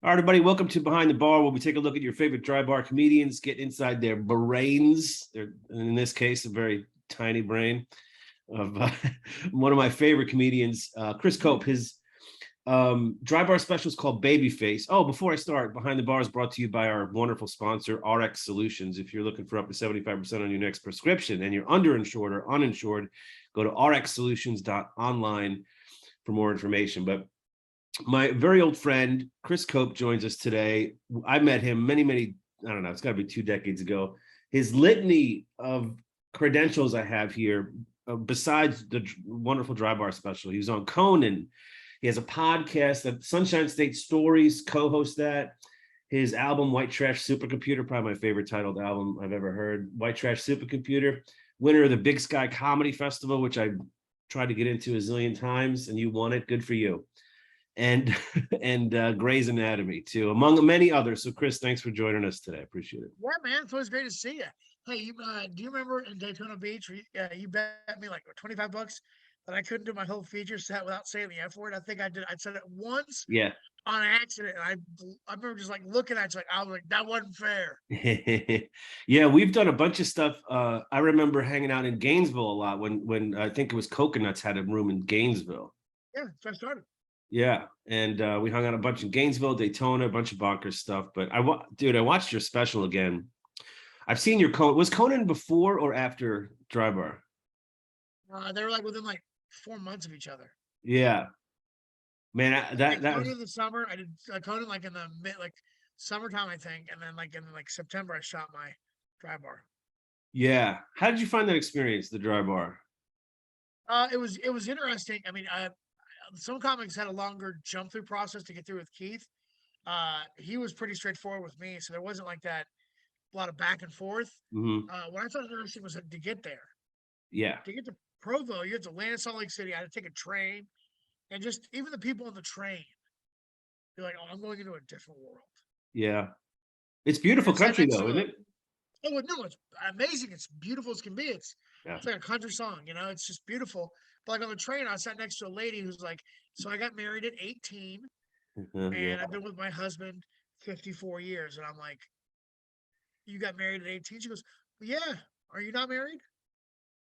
All right, everybody, welcome to Behind the Bar, where we take a look at your favorite dry bar comedians, get inside their brains. They're, in this case, a very tiny brain of one of my favorite comedians, Chris Cope. His dry bar special is called Babyface. Oh, before I start, Behind the Bar is brought to you by our wonderful sponsor, RX Solutions. If you're looking for up to 75% on your next prescription and you're underinsured or uninsured, go to rxsolutions.online for more information. But my very old friend Chris Cope joins us today. I met him many, I don't know, it's got to be 2 decades ago. His litany of credentials I have here, besides the wonderful dry bar special, he was on Conan. He has a podcast that Sunshine State Stories co-hosts that. His album White Trash Supercomputer, probably my favorite titled album I've ever heard. White Trash Supercomputer, winner of the Big Sky Comedy Festival, which I tried to get into a zillion times, and you won it. Good for you. And Grey's Anatomy too, among many others. So Chris, thanks for joining us today. I appreciate it. Yeah, man, it's always great to see you. Hey, do you remember in Daytona Beach, you bet me like $25 that I couldn't do my whole feature set without saying the F word? I think I did. I said it once Yeah. on accident, and I remember just like looking at you, like I was like, that wasn't fair. Yeah, we've done a bunch of stuff. I remember hanging out in Gainesville a lot when I think it was Coconuts had a room in Gainesville. Yeah, so I started. Yeah, and we hung out a bunch in Gainesville, Daytona, a bunch of bonkers stuff. But I watched your special again. I've seen your Conan. Was Conan before or after Dry Bar? They were like within like 4 months of each other. Yeah, man, that Conan was, in the summer. I did Conan like in the mid like summertime, I think, and then like in like September, I shot my dry bar. yeah. How did you find that experience, the Dry Bar? It was interesting. I mean, some comics had a longer jump through process to get through with Keith. He was pretty straightforward with me, so there wasn't like that a lot of back and forth. Hmm. What I thought was interesting was that to get there, Yeah, to get to Provo, you had to land in Salt Lake City. I had to take a train, and just even the people on the train, you're like, "Oh, I'm going into a different world." yeah. It's beautiful And sat country next though, to isn't a it? oh no, it's amazing. It's beautiful as can be. Yeah. It's like a country song, you know. It's just beautiful. But like on the train, I sat next to a lady who's like, "So I got married at 18, Yeah, and I've been with my husband 54 years." And I'm like, "You got married at 18?" She goes, well, "Yeah. Are you not married?"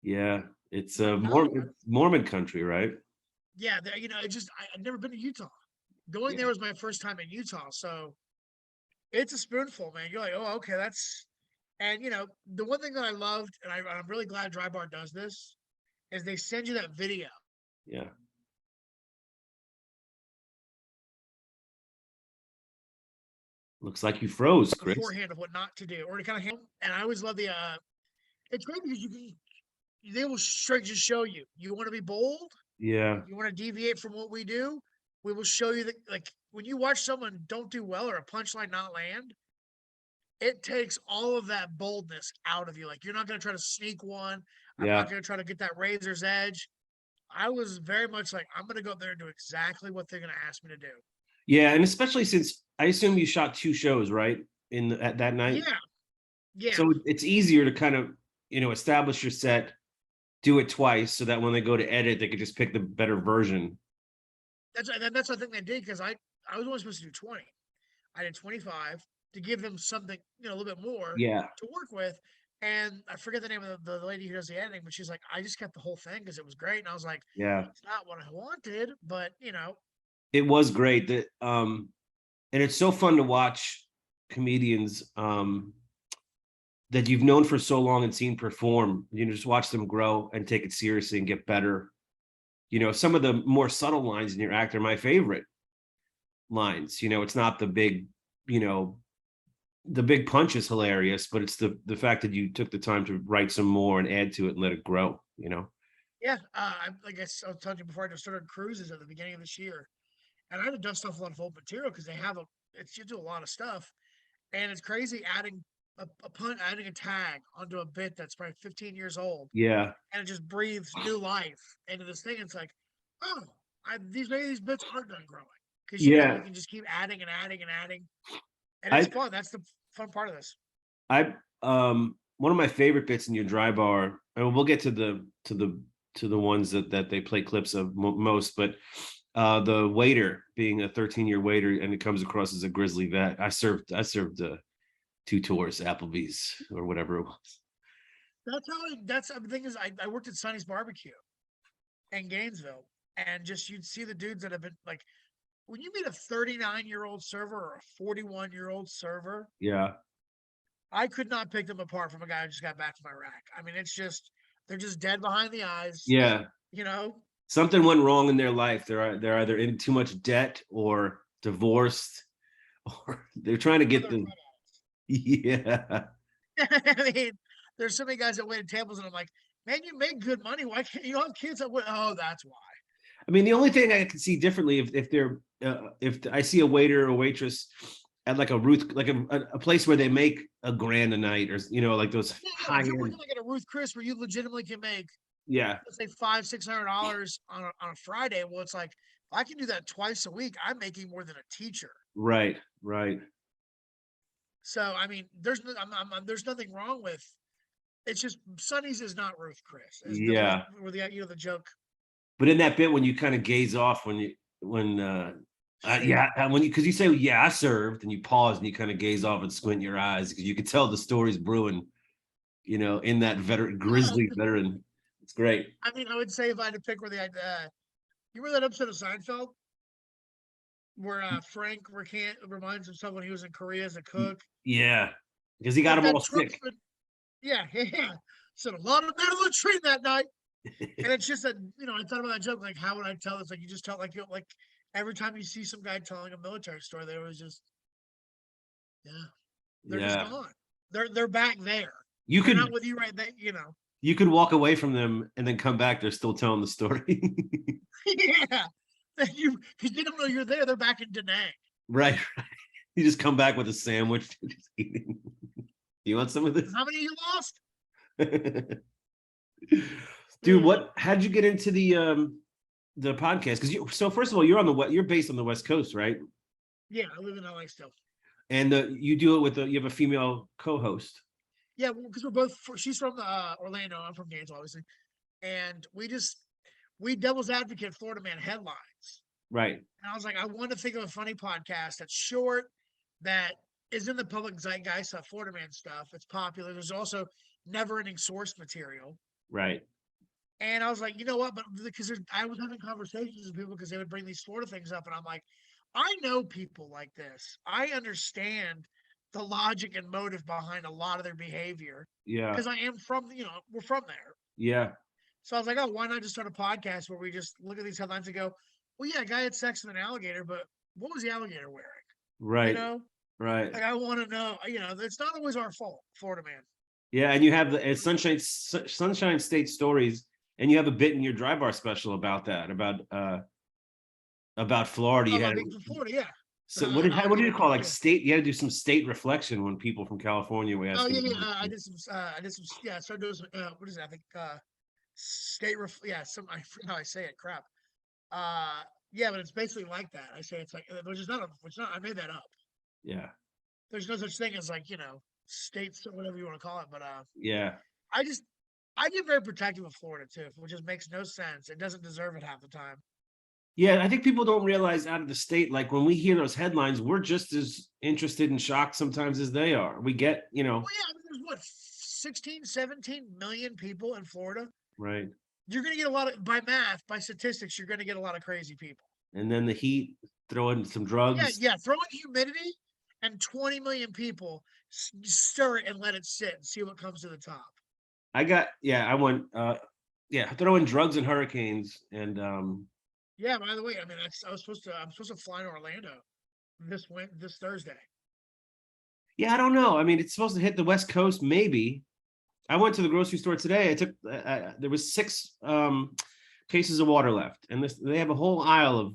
yeah. It's I'm a like, "No." Mormon country, right? Yeah, I've never been to Utah. Going there Yeah. was my first time in Utah, so it's a spoonful, man. You're like, "Oh, okay, that's." And the one thing that I loved, and I'm really glad Dry Bar does this, is they send you that video Yeah. Looks like you froze, Chris. beforehand of what not to do or to kind of handle. And I always love it's great because they will straight just show you. You want to be bold, Yeah. you want to deviate from what we do, we will show you that. Like when you watch someone don't do well or a punchline not land, it takes all of that boldness out of you. Like you're not going to try to sneak one. I'm not Yeah. going to try to get that razor's edge. I was very much like, I'm going to go up there and do exactly what they're going to ask me to do. Yeah, and especially since I assume you shot 2 shows, right? At that night. Yeah, yeah. So it's easier to kind of, establish your set, do it twice so that when they go to edit, they could just pick the better version. That's what I think they did because I was only supposed to do 20. I did 25 to give them something, a little bit more Yeah. to work with. And I forget the name of the lady who does the editing, but she's like, I just kept the whole thing because it was great. And I was like, Yeah. it's not what I wanted, but It was great that and it's so fun to watch comedians that you've known for so long and seen perform, just watch them grow and take it seriously and get better. Some of the more subtle lines in your act are my favorite lines. It's not the big, you know, the big punch is hilarious, but it's the fact that you took the time to write some more and add to it and let it grow. yeah, like I was telling you before, I just started cruises at the beginning of this year. And I had to dust off a lot of old material because you do a lot of stuff. And it's crazy adding a tag onto a bit that's probably 15 years old Yeah. and it just breathes new life into this thing. It's like, oh, maybe these bits aren't done growing because you Yeah. can just keep adding and adding and adding, and it's I fun. That's the fun part of this. I one of my favorite bits in your dry bar, and we'll get to the ones that they play clips of most, but The waiter being a 13-year waiter, and it comes across as a grizzly vet. I served 2 tours, Applebee's or whatever it was. That's the thing is I worked at Sonny's Barbecue in Gainesville, and just you'd see the dudes that have been like, when you meet a 39-year-old server or a 41-year-old server, Yeah. I could not pick them apart from a guy who just got back from Iraq. I mean, it's just they're just dead behind the eyes, Yeah. you know. Something went wrong in their life. They're either in too much debt or divorced, or they're trying to get the yeah. I mean, there's so many guys that wait at tables, and I'm like, man, you make good money. Why can't you have kids that wait? Oh, that's why. I mean, the only thing I can see differently if they're if I see a waiter or waitress at like a Ruth, like a place where they make $1,000 a night, or like those Yeah, high if you're end. working like at a Ruth Chris where you legitimately can make, Yeah. let's say $500-$600 on a Friday, well, it's like if I can do that twice a week, I'm making more than a teacher. Right. Right. So I mean, there's nothing wrong with. It's just Sonny's is not Ruth Chris. Is the Yeah. where the the joke. But in that bit when you kind of gaze off when yeah, and when you because you say yeah I served and you pause and you kind of gaze off and squint your eyes because you could tell the story's brewing, in that veteran grizzly veteran. It's great. I mean, I would say if I had to pick where you remember that episode of Seinfeld where Frank reminds himself when he was in Korea as a cook. Yeah, because he got Like them that all sick. yeah, said a lot of men on the train that night. And it's just that, I thought about that joke, like, how would I tell this? Like, you just tell, like every time you see some guy telling a military story, they always just, yeah, they're just Yeah, gone. They're back there. you They're could not with you right there, you could walk away from them and then come back. They're still telling the story. yeah. Because you don't know you're there. They're back in Da Nang. Right. You just come back with a sandwich. Just eating. You want some of this? How many you lost? Dude, how'd you get into the podcast? Because so first of all, you're based on the West Coast, right? Yeah, I live in LA still. And you do it with you have a female co-host. Yeah, because we're both. She's from Orlando. I'm from Gainesville, obviously, and we devil's advocate Florida Man headlines. Right. And I was like, I want to think of a funny podcast that's short, that is in the public zeitgeist, Florida Man stuff. It's popular. There's also never-ending source material. Right. And I was like, you know what? But because I was having conversations with people because they would bring these Florida things up, and I'm like, I know people like this. I understand the logic and motive behind a lot of their behavior. Yeah. Because I am from, we're from there. Yeah. So I was like, oh, why not just start a podcast where we just look at these headlines and go, well, yeah, a guy had sex with an alligator, but what was the alligator wearing? Right. Like I want to know. It's not always our fault, Florida Man. Yeah, and you have the Sunshine State Stories, and you have a bit in your Dry Bar special about that, about Florida. You had Being from Florida, yeah. so what did you call it? Like state? You had to do some state reflection when people from California were asking. Oh yeah. I did some. Yeah. I started doing some. What is it? I think yeah. I forget how I say it. Crap. Yeah, but it's basically like that. I say it's like, which is not. I made that up. Yeah. There's no such thing as like states or whatever you want to call it. But yeah. I get very protective of Florida too, which just makes no sense. It doesn't deserve it half the time. Yeah, I think people don't realize out of the state, like when we hear those headlines, we're just as interested and shocked sometimes as they are. We get, Well, yeah, I mean, there's what, 16, 17 million people in Florida. Right. You're going to get a lot of, by math, by statistics, you're going to get a lot of crazy people. And then the heat, throw in some drugs. Yeah, throw in humidity and 20 million people, stir it and let it sit and see what comes to the top. I went, throw in drugs and hurricanes and, yeah, by the way, I mean, I'm supposed to fly to Orlando this Thursday. Yeah, I don't know. I mean, it's supposed to hit the West Coast, maybe. I went to the grocery store today. I took there was 6 cases of water left, and they have a whole aisle of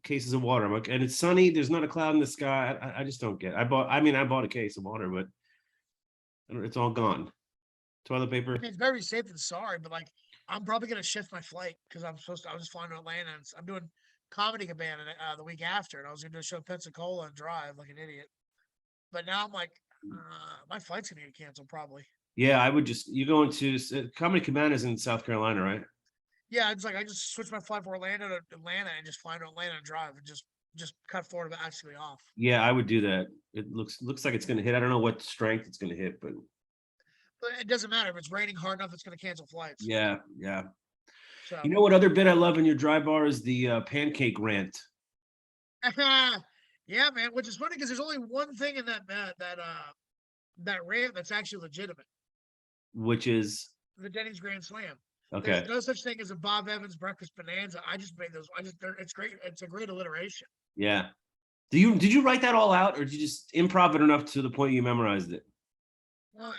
cases of water. And it's sunny. There's not a cloud in the sky. I just don't get. I bought a case of water, but it's all gone. Toilet paper. I mean, it's very safe than sorry, but like I'm probably gonna shift my flight because I was flying to Atlanta and I'm doing comedy cabana the week after, and I was gonna do a show in Pensacola and drive like an idiot. But now I'm like, my flight's gonna get canceled probably. Yeah, I would just you're going to Comedy Cabana's in South Carolina, right? Yeah, it's like I just switch my flight from Orlando to Atlanta and just fly to Atlanta and drive and just cut Florida actually off. Yeah, I would do that. It looks like it's going to hit. I don't know what strength it's going to hit, but But it doesn't matter if it's raining hard enough, it's going to cancel flights. yeah, yeah. You So, know what other bit I love in your dry bar is the pancake rant, yeah, man. Which is funny because there's only one thing in that rant that's actually legitimate. which is The Denny's Grand Slam. There's okay. no such thing as a Bob Evans breakfast bonanza. I just made those. It's great. It's a great alliteration. Yeah. Did you write that all out, or did you just improv it enough to the point you memorized it? Uh,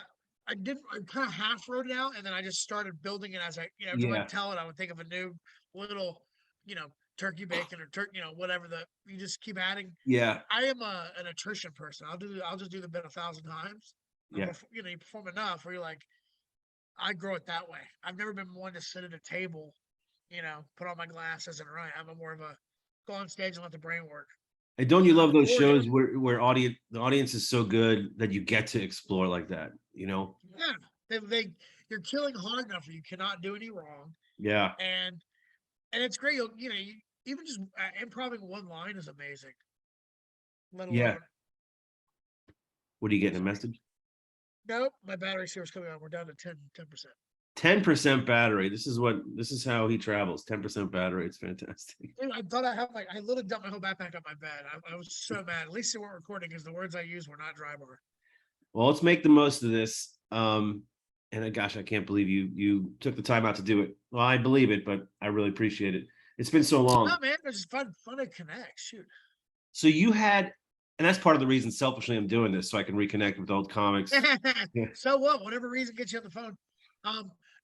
I didn't. I kind of half wrote it out, and then I just started building it as every time I Yeah, tell it, I would think of a new little, you know, turkey bacon or turkey, whatever you just keep adding. yeah, I am an attrition person. I'll just do the bit 1,000 times. And yeah. you perform enough where you're like, I grow it that way. I've never been one to sit at a table, put on my glasses and write. I'm a more of a go on stage and let the brain work. And don't you love those Or shows where the audience is so good that you get to explore like that? yeah, you're killing hard enough where you cannot do any wrong, Yeah, and it's great. Even just improving one line is amazing. Let yeah. alone, What are you getting a sorry, message? nope, my battery saver's coming on. We're down to 10%. 10% battery. This is how he travels. 10% battery. It's fantastic. Dude, I thought I had I literally dumped my whole backpack on my bed. I was so mad. At least they weren't recording because the words I used were not dry bar. Well, let's make the most of this. And gosh, I can't believe you took the time out to do it. Well, I believe it, but I really appreciate it. It's been so long. No, man, it's just fun to connect. Shoot. So you had, and that's part of the reason selfishly I'm doing this, so I can reconnect with old comics. Yeah. So what? Whatever reason gets you on the phone.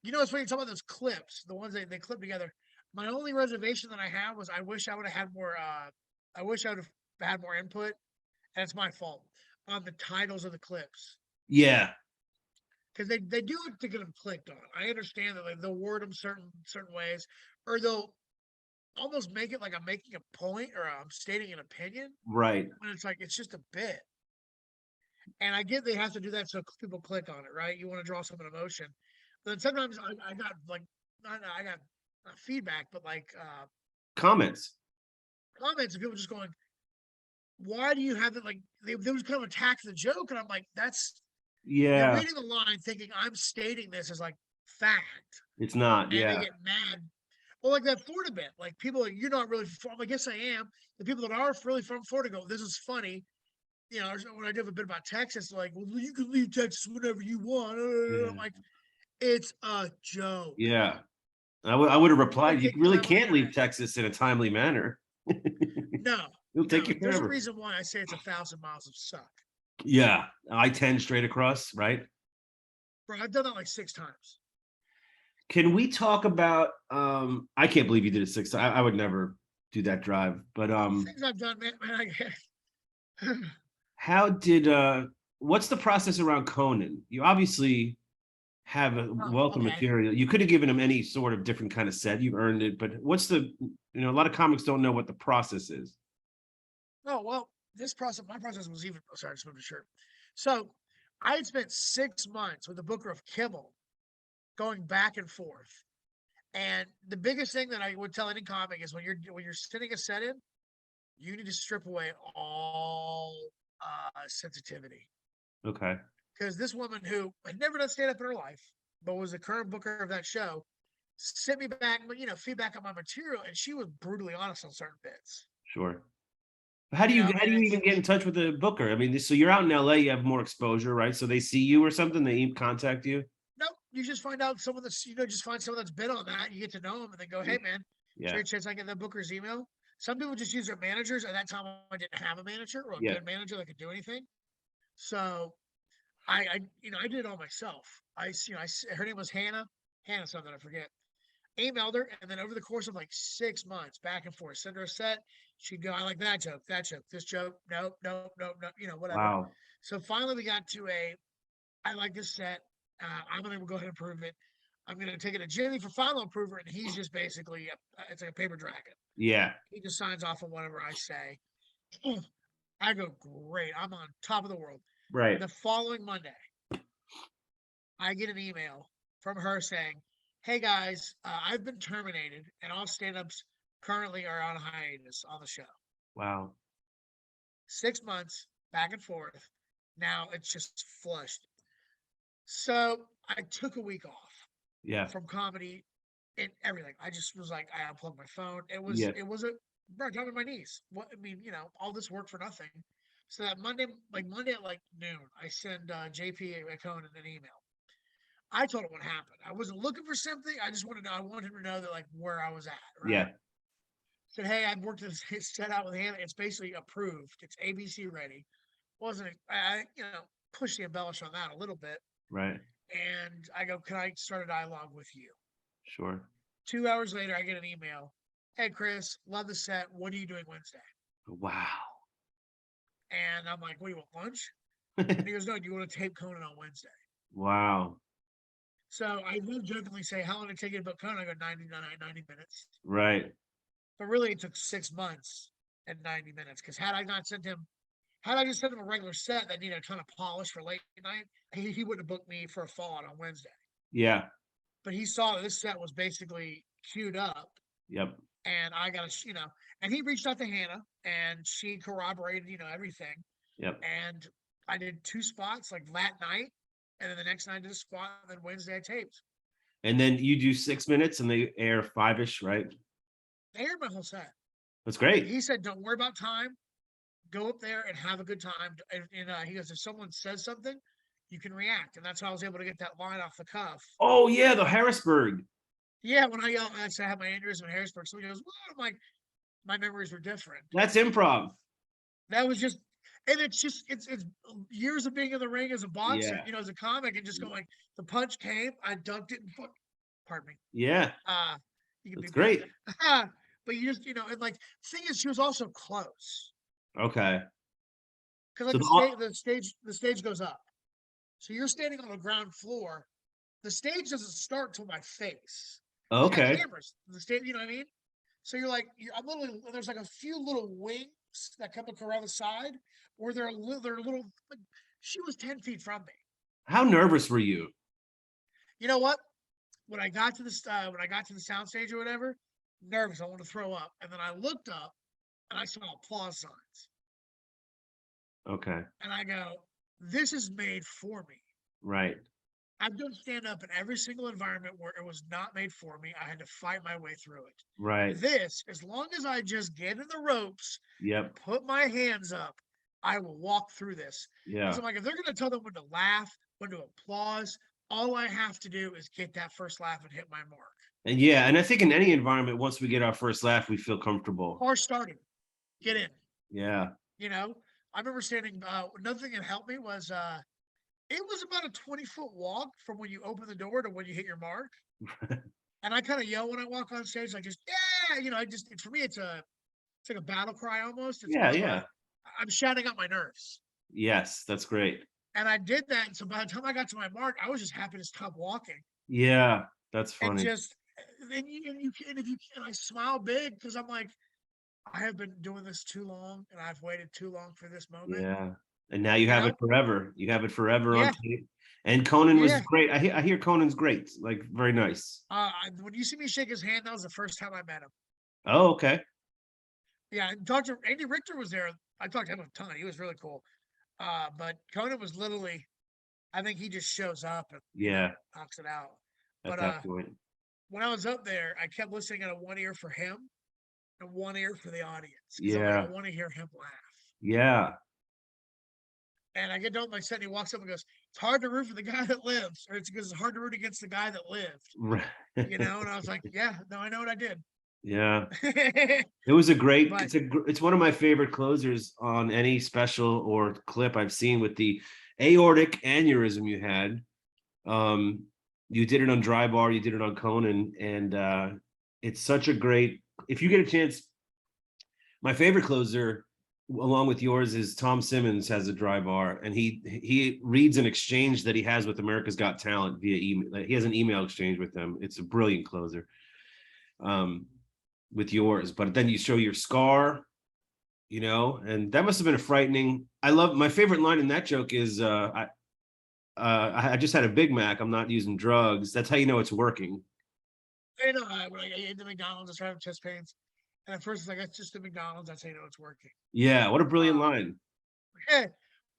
It's funny you talk about those clips, the ones they clip together. My only reservation that I have was I wish I would have had more I wish I would have had more input, and it's my fault on the titles of the clips. Yeah. Because they do it to get them clicked on. I understand that they'll word them certain ways, or they'll almost make it like I'm making a point or I'm stating an opinion Right. when it's like it's just a bit. And I get they have to do that so people click on it, right? You want to draw some emotion. But then sometimes I got like I got not feedback, but like Comments. comments of people just going, "Why do you have it?" Like they was kind of attack the joke, and I'm like, you're Yeah. reading the line thinking I'm stating this as like fact, It's not. and they Yeah. get mad. Well, like that Florida bit, like people, like, you're not really from. I guess I am. The people that are really from Florida go, "This is funny." When I do a bit about Texas, like, well, you can leave Texas whenever you want. I'm Yeah. like, it's a joke. Yeah. I would have You want replied, to you take really time on the can't leave internet? Texas in a timely manner. No, It'll no. take you There's a forever. reason why I say it's 1,000 miles of suck. Yeah. I-10 straight across, right? Bro, I've done that like 6 times. Can we talk about I can't believe you did it 6 times. I would never do that drive. But Things I've done, man. how did what's the process around Conan? You obviously have a Oh, wealth of okay. material. You could have given him any sort of different kind of set. You've earned it, but a lot of comics don't know what the process is. Oh well, my process was even. Oh, sorry, I just moved a shirt. So I had spent 6 months with the Booker of Kimmel, going back and forth. And the biggest thing that I would tell any comic is when you're sitting a set in, you need to strip away all sensitivity. Okay. Because this woman who had never done stand up in her life, but was the current booker of that show, sent me back, feedback on my material, and she was brutally honest on certain bits. Sure. How do you And even get in touch with the booker? I mean, so you're out in LA, you have more exposure, right? So they see you or something, they contact you. no, you just find out someone that's just find someone that's been on that. You get to know them, and then go, hey man, is there Yeah. a chance I get that booker's email? Some people just use their managers. At that time, I didn't have a manager or a Yeah. good manager that could do anything. So I did it all myself. Her name was Hannah something, I forget. Emailed her, and then over the course of like 6 months, back and forth, send her a set. She'd go, I like that joke, this joke, nope, nope, nope, nope, whatever. Wow. So finally, we got to I like this set. I'm gonna go ahead and approve it. I'm gonna take it to Jimmy for final approval, and he's just basically it's like a paper dragon. Yeah. He just signs off on whatever I say. I go, great. I'm on top of the world. Right. The following Monday, I get an email from her saying, hey guys, I've been terminated, and all stand-ups currently are on hiatus on the show. Wow. 6 months back and forth. Now it's just flushed. So I took a week off Yeah. from comedy and everything. I just was like, I unplugged my phone. Yeah. It was a bro, down to my knees. What I mean, all this work for nothing. So that Monday at like noon, I send JP at Conan an email. I told him what happened. I wasn't looking for something. I just wanted to know. I wanted him to know that like where I was at. Right. Yeah. Said, hey, I've worked this set out with Hannah. It's basically approved. It's ABC ready. Wasn't I push the embellish on that a little bit. Right. And I go, can I start a dialogue with you? Sure. 2 hours later, I get an email. Hey, Chris, love the set. What are you doing Wednesday? Wow. And I'm like, what do you want, lunch? And he goes, no, do you want to tape Conan on Wednesday? Wow. So I will jokingly say, how long did it take you to book Conan? I go, 90 minutes. Right. But really, it took 6 months and 90 minutes. Because had I just sent him a regular set that needed a ton of polish for late night, he wouldn't have booked me for a fallout on Wednesday. Yeah. But he saw that this set was basically queued up. Yep. And I got to, and he reached out to Hannah and she corroborated, everything. Yep. And I did 2 spots like that night. And then the next night I did a spot. And then Wednesday I taped. And then you do 6 minutes and they air 5-ish, right? They aired my whole set. That's great. He said, don't worry about time. Go up there and have a good time. And he goes, if someone says something, you can react. And that's how I was able to get that line off the cuff. Oh, yeah, the Harrisburg. Yeah, when I yelled, I said I had my aneurysm in Harrisburg. So he goes, well, I'm like, my memories were different. That's improv. That was just, and it's years of being in the ring as a boxer, Yeah. As a comic, and just going like, the punch came, I dunked it, and pardon me. Yeah. You can That's be great. But you just, and like, thing is, she was also close. Okay. Because like the stage goes up. So you're standing on the ground floor. The stage doesn't start till my face. Okay. Cameras. The stage, you know what I mean? So you're like, there's like a few little wings that come up around the side where they're little, like, she was 10 feet from me. How nervous were you? You know what? When I got to the soundstage or whatever, nervous. I want to throw up. And then I looked up and I saw applause signs. Okay. And I go, this is made for me. Right. I've done stand up in every single environment where it was not made for me. I had to fight my way through it. Right. This, as long as I just get in the ropes, Yep. put my hands up, I will walk through this. Yeah. So I'm like, if they're going to tell them when to laugh, when to applause, all I have to do is get that first laugh and hit my mark. And yeah, and I think in any environment, once we get our first laugh, we feel comfortable. Or starting, get in. Yeah. I remember standing. Another thing that helped me was it was about a 20-foot walk from when you open the door to when you hit your mark. And I kind of yell when I walk on stage, like just for me it's like a battle cry almost. It's yeah. I'm shouting out my nerves. Yes, that's great. And I did that. And so by the time I got to my mark, I was just happy to stop walking. Yeah, that's funny. And I smile big because I'm like, I have been doing this too long and I've waited too long for this moment. Yeah. And now you have it forever. You have it forever on tape. And Conan was great. I hear Conan's great, like very nice. When you see me shake his hand, that was the first time I met him. Oh, okay. Yeah, Dr. Andy Richter was there. I talked to him a ton. He was really cool. But Conan was literally, I think he just shows up and knocks it out. At that point. When I was up there, I kept listening at one ear for him and one ear for the audience. Yeah. I want to hear him laugh. Yeah. And I get done with my set and he walks up and goes, it's hard to root for the guy that lives. Or it's because it's hard to root against the guy that lived. Right. And I was like, yeah, no, I know what I did. Yeah. It was a great, it's one of my favorite closers on any special or clip I've seen with the aortic aneurysm you had. You did it on Dry Bar, you did it on Conan, and it's such a great, if you get a chance, my favorite closer along with yours is Tom Simmons has a Dry Bar, and he reads an exchange that he has with America's Got Talent via email. He has an email exchange with them. It's a brilliant closer with yours, but then you show your scar, and that must have been a frightening. My favorite line in that joke is I just had a Big Mac. I'm not using drugs. That's how you know it's working. And when I ate the McDonald's, I started having chest pains. And at first, it's like, that's just the McDonald's. That's how you know it's working. Yeah, what a brilliant Um, line. yeah,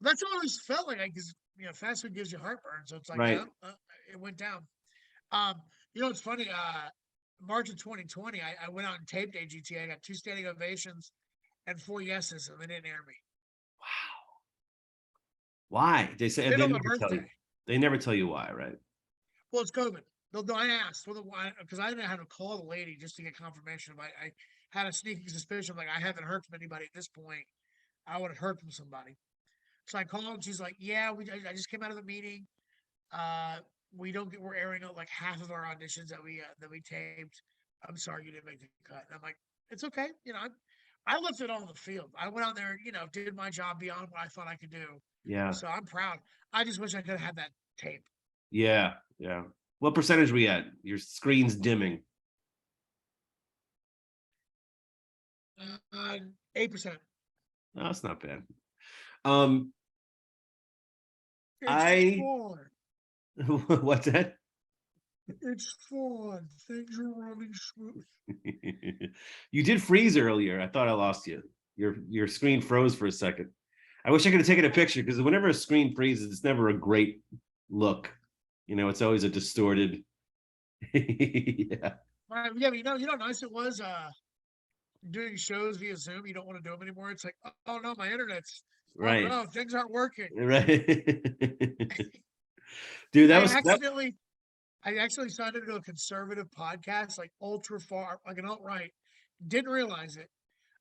that's what I always felt like. Because fast food gives you heartburn, so it's like, Right. yeah, it went down. Um, it's funny. March of 2020, I went out and taped AGT. I got 2 standing ovations and 4 yeses, and they didn't air me. Wow. Why? They say Did they on my never tell you. birthday. They never tell you why, right? Well, it's COVID. No, I asked because I didn't have to call the lady just to get confirmation. I had a sneaking suspicion, like I haven't heard from anybody at this point. I would have heard from somebody. So I called and she's like, "Yeah, I just came out of the meeting. Uh, we're airing out like half of our auditions that we taped. I'm sorry you didn't make the cut." And I'm like, "It's okay. I left it all in the field. I went out there, did my job beyond what I thought I could do. Yeah. So I'm proud. I just wish I could have had that tape. Yeah. Yeah. What percentage we at? Your screen's dimming. 8%. No, that's not bad. Um, It's I fun. what's that? It's fun. Things are running smooth. You did freeze earlier. I thought I lost you. Your screen froze for a second. I wish I could have taken a picture because whenever a screen freezes, it's never a great look. It's always a distorted. Yeah. Yeah, but you know how nice it was doing shows via Zoom. You don't want to do them anymore. It's like, oh no, my internet's Right. no, things aren't working. Right. Dude, I that accidentally I actually signed into a conservative podcast, like ultra far, like an alt-right. Didn't realize it.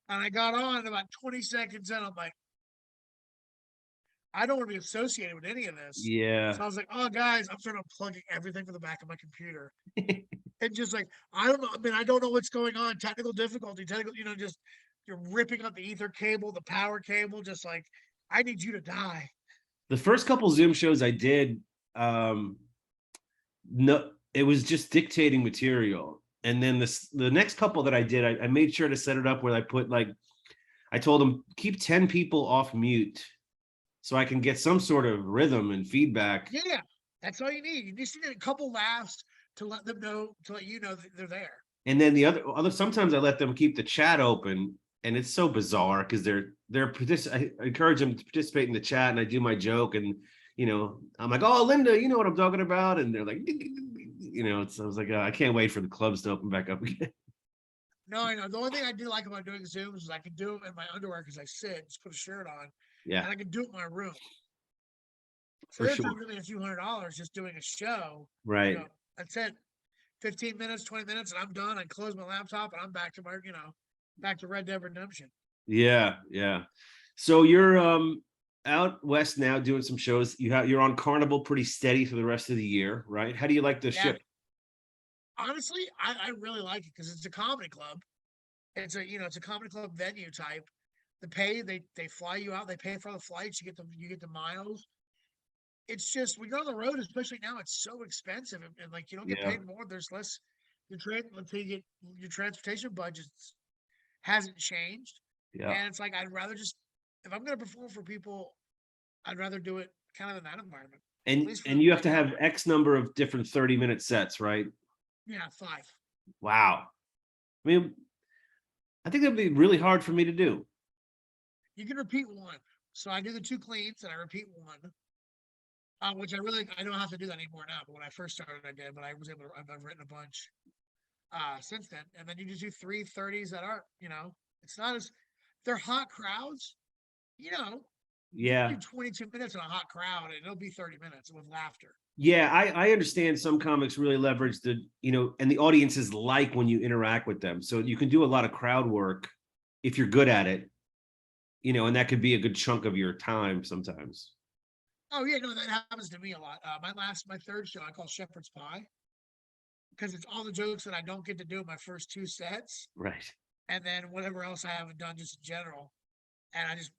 And I got on about 20 seconds in. I'm like, I don't want to be associated with any of this. yeah. So I was like, oh guys, I'm starting unplugging everything from the back of my computer. And just like, I don't know. I mean, I don't know what's going on. Technical difficulty, just you're ripping up the ether cable, the power cable, just like, I need you to die. The first couple Zoom shows I did, um, no, it was just dictating material. And then the next couple that I did, I made sure to set it up where I put like I told them keep 10 people off mute so I can get some sort of rhythm and feedback. Yeah, that's all you need. You just need a couple laughs to let them know, to let you know that they're there. And then the other sometimes I let them keep the chat open, and it's so bizarre because I encourage them to participate in the chat, and I do my joke, and I'm like, oh Linda, you know what I'm talking about, and they're like, I was like, I can't wait for the clubs to open back up again. No, I know. The only thing I do like about doing Zooms is I can do them in my underwear because I sit, just put a shirt on, Yeah, and I can do it in my room. So for they're sure. charging me a few $100 just doing a show. Right. That's it. 15 minutes, 20 minutes, and I'm done. I close my laptop and I'm back to back to Red Dead Redemption. Yeah, yeah. So you're out west now doing some shows. You're on Carnival pretty steady for the rest of the year, right? How do you like the Yeah. ship? Honestly, I really like it because it's a comedy club. It's a comedy club venue type. The pay, they fly you out, they pay for the flights, you get the miles. It's just when you're on the road, especially now, it's so expensive and like you don't get Yeah, paid more. There's less let's say you get your transportation budgets hasn't changed. yeah. And it's like I'd rather just if I'm gonna perform for people, I'd rather do it kind of in that environment. At And least for and you have right to now. have X number of different 30-minute sets, right? Yeah, 5. Wow. I mean, I think that'd be really hard for me to do. You can repeat one. So I do the 2 cleans and I repeat one. Which I don't have to do that anymore now. But when I first started, I did. But I was able to. I've written a bunch since then. And then you just do 3 30s that are, it's not as they're hot crowds. You know, you can Yeah. do 22 minutes in a hot crowd, and it'll be 30 minutes with laughter. Yeah, I understand some comics really leverage and the audiences like when you interact with them. So you can do a lot of crowd work if you're good at it, and that could be a good chunk of your time sometimes. Oh yeah, no, that happens to me a lot. My third show I call Shepherd's Pie because it's all the jokes that I don't get to do in my first 2 sets, Right. and then whatever else I haven't done just in general, and I just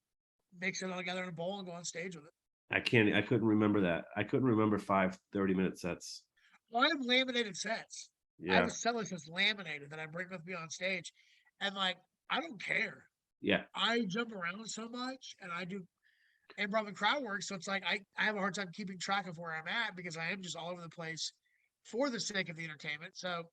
mix it all together in a bowl and go on stage with it. I couldn't remember that. I couldn't remember 5 30-minute sets. Well, I have laminated sets. I have Yeah. a set list that's laminated that I bring with me on stage, and like I don't care. Yeah. I jump around so much, and I do improv and crowd work, so it's like I have a hard time keeping track of where I'm at because I am just all over the place for the sake of the entertainment. So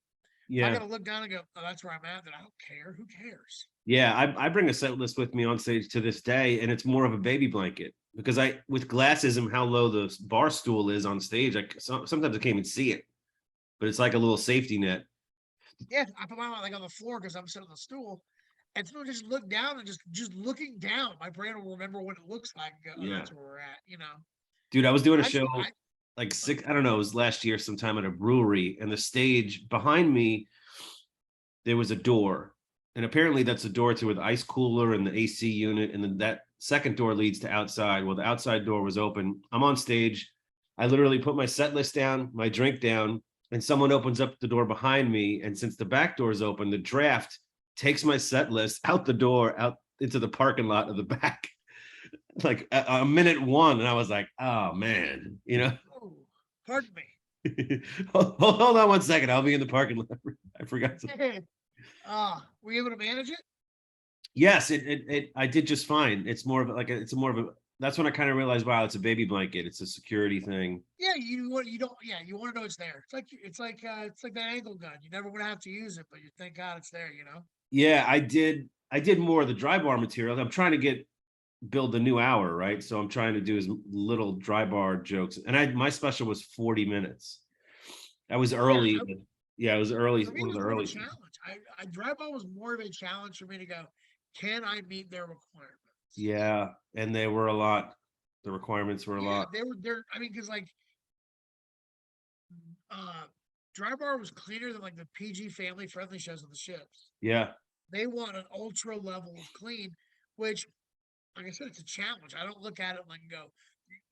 If I Yeah. gotta look down and go, oh, that's where I'm at, then I don't care. Who cares? Yeah, I bring a set list with me on stage to this day, and it's more of a baby blanket because I, with glasses and how low the bar stool is on stage, sometimes I can't even see it, but it's like a little safety net. Yeah, I put mine like on the floor because I'm sitting on the stool. And so just look down and just looking down, my brain will remember what it looks like and go, oh, Yeah, that's where we're at, you know. dude, I was doing a I just show I like six, I don't know, it was last year sometime at a brewery, and the stage behind me there was a door, and apparently that's a door to an ice cooler and the AC unit, and then that second door leads to outside. Well, the outside door was open. I'm on stage. I literally put my set list down, my drink down, and someone opens up the door behind me. And since the back door is open, the draft takes my set list out the door, out into the parking lot of the back, like a minute one. And I was like, oh man, oh, pardon me. hold on one second. I'll be in the parking lot. I forgot to. Were you able to manage it? Yes, I did just fine. It's more of it's more of a, that's when I kind of realized, wow, it's a baby blanket. It's a security thing. Yeah, you don't yeah, you want to know it's there. It's like that angle gun. You never want to have to use it, but you thank God it's there, you know? Yeah, I did more of the dry bar material. I'm trying to build the new hour, right? So I'm trying to do as little dry bar jokes. And my special was 40 minutes. I was Yeah, early. Yeah, it was early, for me it one of was the more of a early. challenge. I drywall was more of a challenge for me to go, can I meet their requirements? Yeah, and they were a lot. The requirements were a Yeah, lot. they're I mean, because like uh dry bar was cleaner than like the PG family friendly shows on the ships. Yeah. They want an ultra level of clean, which like I said, it's a challenge. I don't look at it like and go,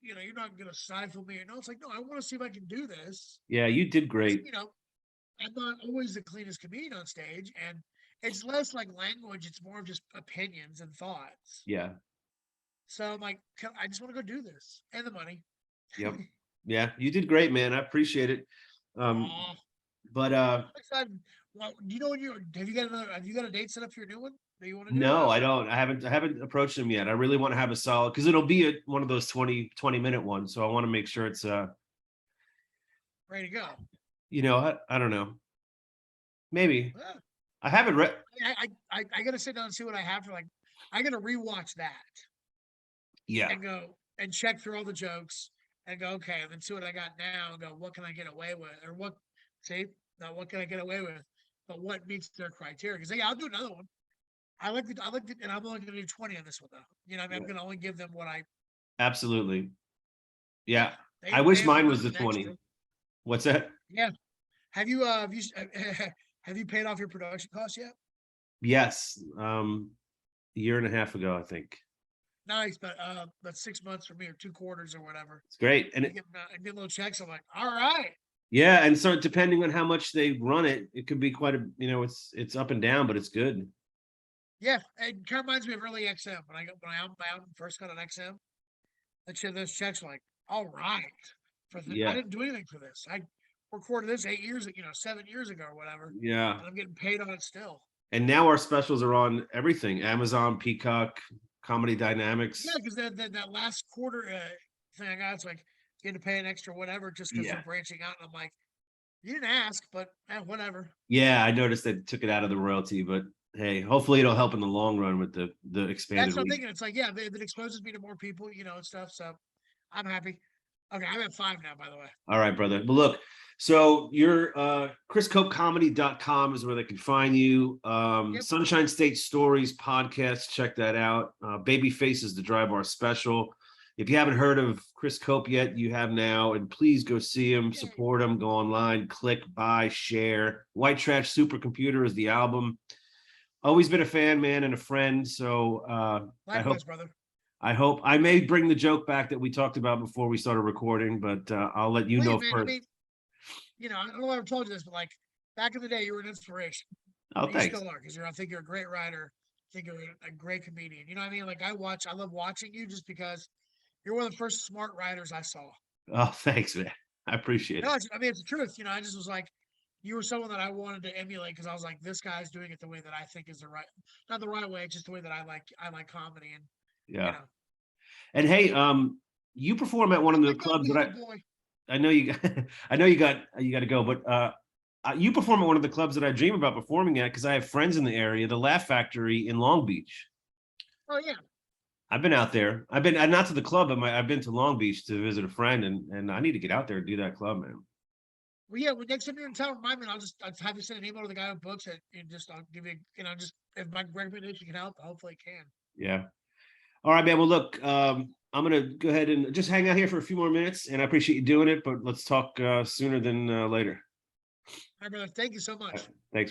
you're not gonna stifle me. No, it's like, no, I want to see if I can do this. Yeah, you did Because, great. I'm not always the cleanest comedian on stage, and it's less like language, it's more of just opinions and thoughts. Yeah. So I'm like, I just want to go do this and the money. Yep. Yeah, you did great, man. I appreciate it. Um, Aw, but I'm excited. Well, do you know when you have you got a date set up for your new one that you want to do? no, I don't. I haven't approached them yet. I really want to have a solid, because it'll be one of those 20-minute ones. So I want to make sure it's Ready to go. I don't know. Maybe. Yeah. I haven't read. I gotta sit down and see what I have for like. I gotta rewatch that Yeah. and go and check through all the jokes and go, okay, and then see what I got now and go, what can I get away with? Or now what can I get away with? But what meets their criteria? Because yeah, I'll do another one. I like it, and I'm only gonna do 20 on this one though. I'm gonna only give them what I Absolutely. Yeah. they I ain't wish paying for mine was the nothing 20. extra. What's that? Yeah. Have you have you paid off your production costs yet? Yes. A year and a half ago, I think. Nice, but that's 6 months for me or 2 quarters or whatever. It's great. And I get little checks. I'm like, all right. yeah, and so depending on how much they run it, it could be quite a, it's up and down, but it's good. Yeah, it kind of reminds me of early XM when my album first got on XM. Those checks were like, all right, I Yeah. didn't do anything for this. I recorded this 8 years, 7 years ago or whatever, Yeah. and I'm getting paid on it still. And now our specials are on everything: Amazon, Peacock, Comedy Dynamics. Yeah, because that last quarter thing I got, it's like you had to pay an extra whatever just because Yeah. they're branching out, and I'm like, you didn't ask, but whatever. Yeah, I noticed they took it out of the royalty, but hey, hopefully it'll help in the long run with the expanded That's what I'm reach. thinking. It's like, yeah, it exposes me to more people, and stuff. So I'm happy. Okay, I'm at 5 now, by the way. All right, brother. But look, so your chriscopecomedy.com is where they can find you. Yep. Sunshine State Stories podcast, check that out. Babyface is the Dry Bar special. If you haven't heard of Chris Cope yet, you have now, and please go see him, support him, go online, click, buy, share. White Trash Supercomputer is the album. Always been a fan, man, and a friend. So Likewise, brother. I hope I may bring the joke back that we talked about before we started recording, but I'll let you Please, know man, first. I mean, I don't know if I've told you this, but like back in the day, you were an inspiration. Oh, You thanks. still are, because I think you're a great writer. I think you're a great comedian. You know what I mean? Like I love watching you just because you're one of the first smart writers I saw. Oh, thanks, man. I appreciate No, it. I mean it's the truth. I just was like, you were someone that I wanted to emulate because I was like, this guy's doing it the way that I think is the right, not the right way, just the way that I like. I like comedy, and you Yeah. know, And hey, you perform at one of the like, oh, clubs that musical boy. I know you got I know you got to go, but You perform at one of the clubs that I dream about performing at because I have friends in the area, the Laugh Factory in Long Beach. Oh yeah. I've been out there. I've been not to the club, but I've been to Long Beach to visit a friend, and I need to get out there and do that club, man. Well, yeah. When next time you're in town, remind me. And I'll have you send an email to the guy who books it, and just I'll give you, just if my recommendation can help, hopefully it can. Yeah. All right, man. Well, look, I'm gonna go ahead and just hang out here for a few more minutes, and I appreciate you doing it. But let's talk sooner than later. All right, brother. Thank you so much. Thanks.